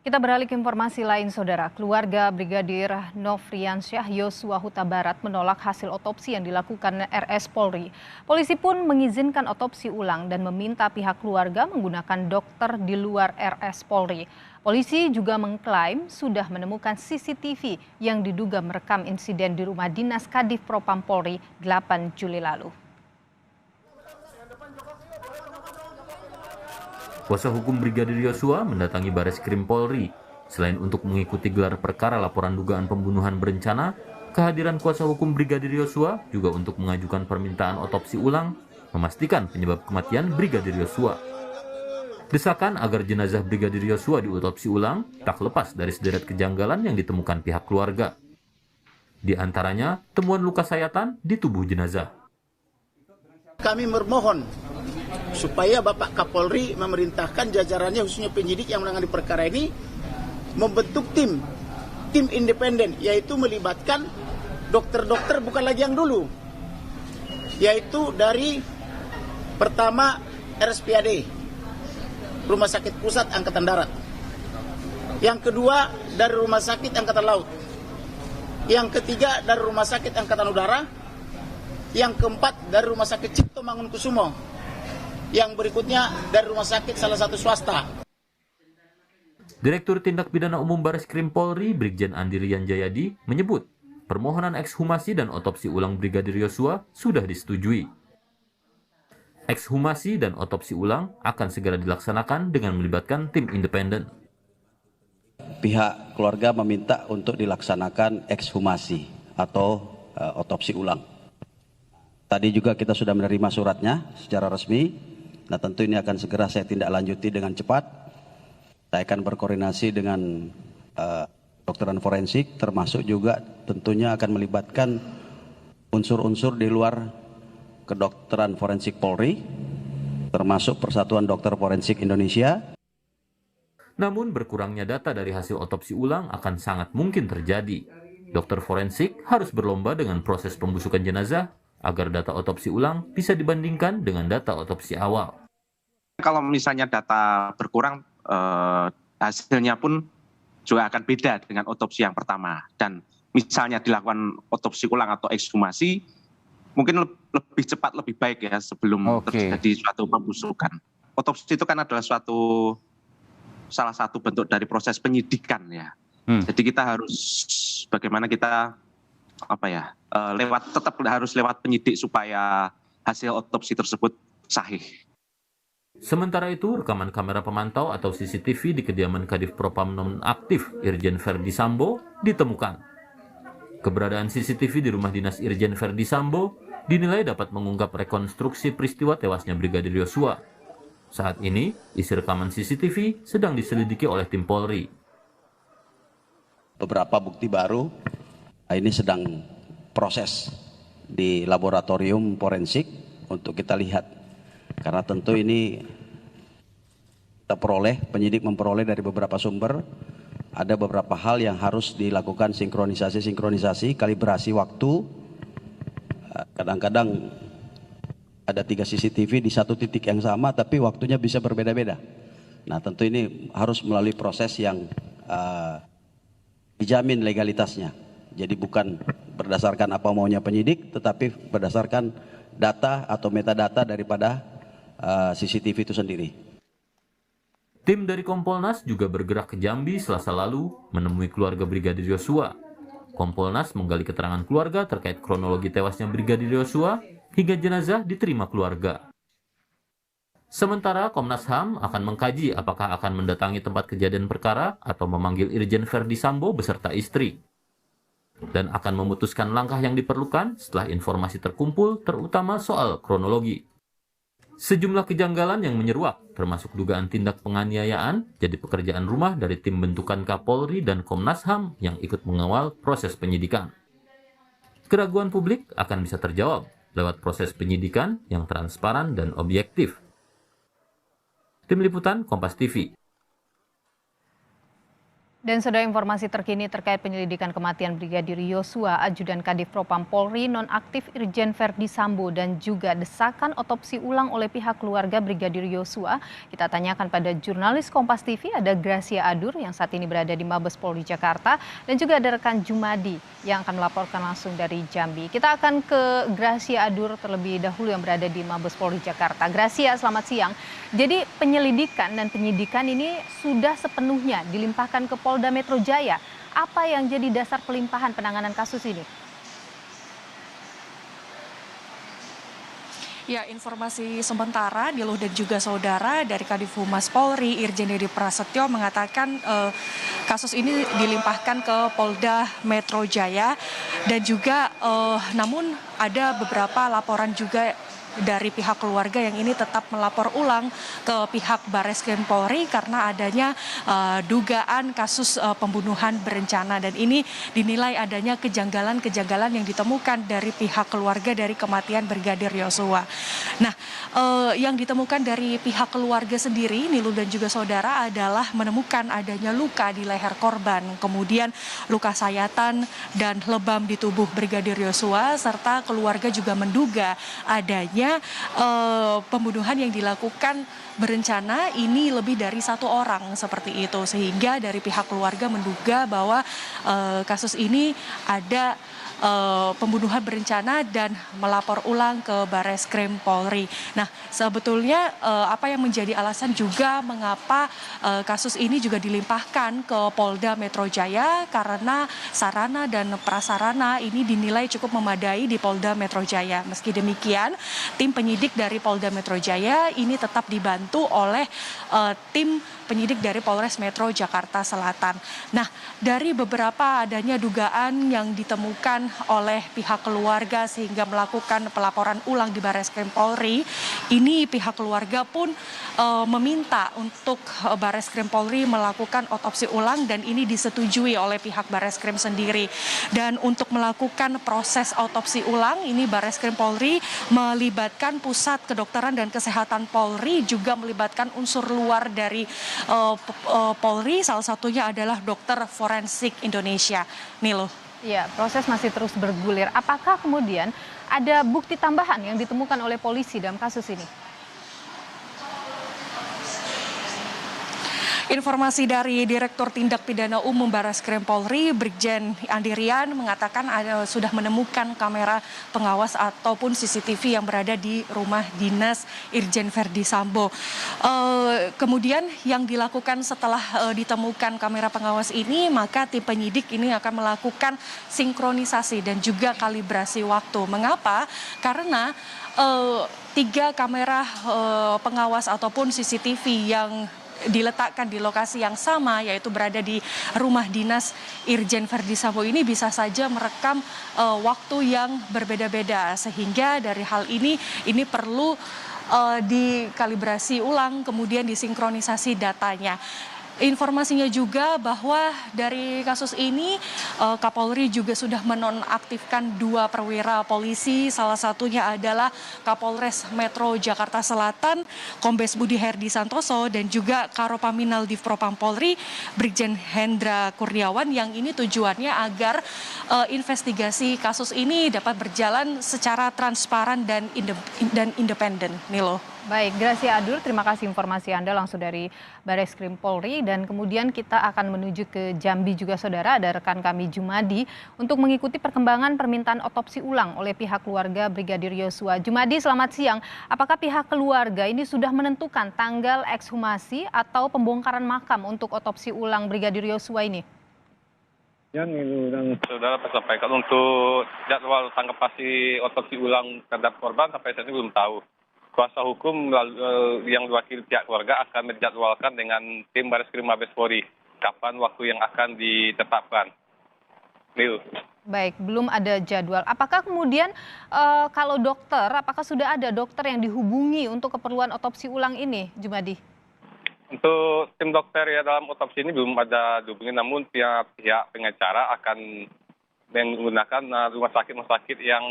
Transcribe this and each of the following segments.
Kita beralih ke informasi lain, Saudara. Keluarga Brigadir Nofriansyah Yosua Huta Barat menolak hasil otopsi yang dilakukan RS Polri. Polisi pun mengizinkan otopsi ulang dan meminta pihak keluarga menggunakan dokter di luar RS Polri. Polisi juga mengklaim sudah menemukan CCTV yang diduga merekam insiden di rumah dinas Kadif Propam Polri 8 Juli lalu. Kuasa hukum Brigadir Yosua mendatangi Baris Krim Polri. Selain untuk mengikuti gelar perkara laporan dugaan pembunuhan berencana, kehadiran kuasa hukum Brigadir Yosua juga untuk mengajukan permintaan otopsi ulang, memastikan penyebab kematian Brigadir Yosua. Desakan agar jenazah Brigadir Yosua diotopsi ulang tak lepas dari sederet kejanggalan yang ditemukan pihak keluarga. Di antaranya, temuan luka sayatan di tubuh jenazah. Kami memohon supaya Bapak Kapolri memerintahkan jajarannya khususnya penyidik yang menangani perkara ini membentuk tim independen, yaitu melibatkan dokter-dokter bukan lagi yang dulu, yaitu dari pertama RSPAD Rumah Sakit Pusat Angkatan Darat, yang kedua dari Rumah Sakit Angkatan Laut, yang ketiga dari Rumah Sakit Angkatan Udara, yang keempat dari Rumah Sakit Cipto Mangunkusumo, yang berikutnya dari rumah sakit salah satu swasta. Direktur Tindak Pidana Umum Baris Krim Polri, Brigjen Andirian Jayadi, menyebut permohonan ekshumasi dan otopsi ulang Brigadir Yosua sudah disetujui. Ekshumasi dan otopsi ulang akan segera dilaksanakan dengan melibatkan tim independen. Pihak keluarga meminta untuk dilaksanakan ekshumasi atau otopsi ulang. Tadi juga kita sudah menerima suratnya secara resmi. Nah, tentu ini akan segera saya tindak lanjuti dengan cepat. Saya akan berkoordinasi dengan kedokteran forensik, termasuk juga tentunya akan melibatkan unsur-unsur di luar kedokteran forensik Polri, termasuk Persatuan Dokter Forensik Indonesia. Namun berkurangnya data dari hasil otopsi ulang akan sangat mungkin terjadi. Dokter forensik harus berlomba dengan proses pembusukan jenazah agar data otopsi ulang bisa dibandingkan dengan data otopsi awal. Kalau misalnya data berkurang, hasilnya pun juga akan beda dengan otopsi yang pertama. Dan misalnya dilakukan otopsi ulang atau ekshumasi, mungkin lebih cepat, lebih baik ya sebelum terjadi suatu pembusukan. Otopsi itu kan adalah salah satu bentuk dari proses penyidikan ya. Jadi kita harus bagaimana kita tetap harus lewat penyidik supaya hasil otopsi tersebut sahih. Sementara itu, rekaman kamera pemantau atau CCTV di kediaman Kadif Propam nonaktif Irjen Verdi Sambo ditemukan. Keberadaan CCTV di rumah dinas Irjen Verdi Sambo dinilai dapat mengungkap rekonstruksi peristiwa tewasnya Brigadir Yosua. Saat ini, isi rekaman CCTV sedang diselidiki oleh tim Polri. Beberapa bukti baru ini sedang proses di laboratorium forensik untuk kita lihat. Karena tentu ini kita penyidik memperoleh dari beberapa sumber, ada beberapa hal yang harus dilakukan sinkronisasi, kalibrasi waktu. Kadang-kadang ada 3 CCTV di satu titik yang sama, tapi waktunya bisa berbeda-beda. Nah, tentu ini harus melalui proses yang dijamin legalitasnya. Jadi bukan berdasarkan apa maunya penyidik, tetapi berdasarkan data atau metadata daripada CCTV itu sendiri. Tim dari Kompolnas juga bergerak ke Jambi Selasa lalu menemui keluarga Brigadir Yosua. Kompolnas menggali keterangan keluarga terkait kronologi tewasnya Brigadir Yosua hingga jenazah diterima keluarga. Sementara Komnas HAM akan mengkaji apakah akan mendatangi tempat kejadian perkara atau memanggil Irjen Verdi Sambo beserta istri. Dan akan memutuskan langkah yang diperlukan setelah informasi terkumpul terutama soal kronologi. Sejumlah kejanggalan yang menyeruak, termasuk dugaan tindak penganiayaan, jadi pekerjaan rumah dari tim bentukan Kapolri dan Komnas HAM yang ikut mengawal proses penyidikan. Keraguan publik akan bisa terjawab lewat proses penyidikan yang transparan dan objektif. Tim Liputan Kompas TV. Dan sudah informasi terkini terkait penyelidikan kematian Brigadir Yosua, Ajudan Kadif Propam Polri nonaktif Irjen Verdi Sambo dan juga desakan otopsi ulang oleh pihak keluarga Brigadir Yosua. Kita tanyakan pada jurnalis Kompas TV, ada Gracia Adur yang saat ini berada di Mabes Polri Jakarta dan juga ada rekan Jumadi yang akan melaporkan langsung dari Jambi. Kita akan ke Gracia Adur terlebih dahulu yang berada di Mabes Polri Jakarta. Gracia, selamat siang. Jadi penyelidikan dan penyidikan ini sudah sepenuhnya dilimpahkan ke Polda Metro Jaya. Apa yang jadi dasar pelimpahan penanganan kasus ini? Ya, informasi sementara Niluh dan juga saudara dari Kadif Humas Polri Irjen Dedi Prasetyo mengatakan kasus ini dilimpahkan ke Polda Metro Jaya dan juga namun ada beberapa laporan juga dari pihak keluarga yang ini tetap melapor ulang ke pihak Barreskrim Polri karena adanya dugaan kasus pembunuhan berencana, dan ini dinilai adanya kejanggalan-kejanggalan yang ditemukan dari pihak keluarga dari kematian Brigadir Yosua. Nah, yang ditemukan dari pihak keluarga sendiri, Nilu dan juga saudara, adalah menemukan adanya luka di leher korban, kemudian luka sayatan dan lebam di tubuh Brigadir Yosua, serta keluarga juga menduga adanya pembunuhan yang dilakukan berencana ini lebih dari satu orang seperti itu, sehingga dari pihak keluarga menduga bahwa kasus ini ada pembunuhan berencana dan melapor ulang ke Barreskrim Polri. Nah, sebetulnya apa yang menjadi alasan juga mengapa kasus ini juga dilimpahkan ke Polda Metro Jaya, karena sarana dan prasarana ini dinilai cukup memadai di Polda Metro Jaya. Meski demikian, tim penyidik dari Polda Metro Jaya ini tetap dibantu oleh tim penyidik dari Polres Metro Jakarta Selatan. Nah, dari beberapa adanya dugaan yang ditemukan oleh pihak keluarga sehingga melakukan pelaporan ulang di Barreskrim Polri, ini pihak keluarga pun meminta untuk Barreskrim Polri melakukan otopsi ulang, dan ini disetujui oleh pihak Barreskrim sendiri. Dan untuk melakukan proses otopsi ulang ini Barreskrim Polri melibatkan Pusat Kedokteran dan Kesehatan Polri, juga melibatkan unsur luar dari Polri, salah satunya adalah Dokter Forensik Indonesia. Niluh. Ya, proses masih terus bergulir. Apakah kemudian ada bukti tambahan yang ditemukan oleh polisi dalam kasus ini? Informasi dari Direktur Tindak Pidana Umum Barreskrim Polri, Brigjen Andirian, mengatakan sudah menemukan kamera pengawas ataupun CCTV yang berada di rumah dinas Irjen Verdi Sambo. Kemudian yang dilakukan setelah ditemukan kamera pengawas ini, maka tim penyidik ini akan melakukan sinkronisasi dan juga kalibrasi waktu. Mengapa? Karena 3 kamera pengawas ataupun CCTV yang diletakkan di lokasi yang sama, yaitu berada di rumah dinas Irjen Verdi Sambo ini, bisa saja merekam waktu yang berbeda-beda, sehingga dari hal ini perlu dikalibrasi ulang, kemudian disinkronisasi datanya. Informasinya juga bahwa dari kasus ini Kapolri juga sudah menonaktifkan 2 perwira polisi, salah satunya adalah Kapolres Metro Jakarta Selatan Kombes Budi Herdi Santoso dan juga Karopaminal Divpropam Polri Brigjen Hendra Kurniawan, yang ini tujuannya agar investigasi kasus ini dapat berjalan secara transparan dan independen. Nilo. Baik, Gracia Adur, terima kasih informasi Anda langsung dari Barreskrim Polri. Dan kemudian kita akan menuju ke Jambi juga, saudara. Ada rekan kami Jumadi untuk mengikuti perkembangan permintaan otopsi ulang oleh pihak keluarga Brigadir Yosua. Jumadi, selamat siang. Apakah pihak keluarga ini sudah menentukan tanggal ekshumasi atau pembongkaran makam untuk otopsi ulang Brigadir Yosua ini? Yang saudara sampaikan untuk jadwal tanggal pasti otopsi ulang terhadap korban sampai saat ini belum tahu. Kuasa hukum yang diwakili pihak keluarga akan menjadwalkan dengan tim Barreskrim Mabes Polri kapan waktu yang akan ditetapkan. Baik, belum ada jadwal. Apakah kemudian kalau dokter, apakah sudah ada dokter yang dihubungi untuk keperluan otopsi ulang ini, Jumadi? Untuk tim dokter ya dalam otopsi ini belum ada dihubungi, namun pihak pengacara akan menggunakan rumah sakit yang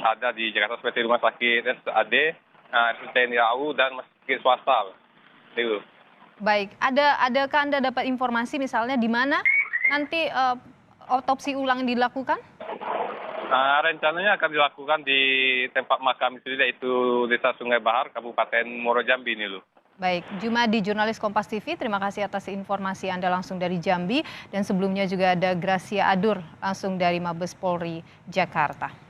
ada di Jakarta, seperti rumah sakit SAD, TNI AU dan masjid swasta. Baik, adakah Anda dapat informasi misalnya di mana nanti otopsi ulang dilakukan? Rencananya akan dilakukan di tempat makam itu, yaitu Desa Sungai Bahar, Kabupaten Muaro Jambi ini, Lu. Baik, Jumadi, jurnalis Kompas TV, terima kasih atas informasi Anda langsung dari Jambi. Dan sebelumnya juga ada Gracia Adur, langsung dari Mabes Polri, Jakarta.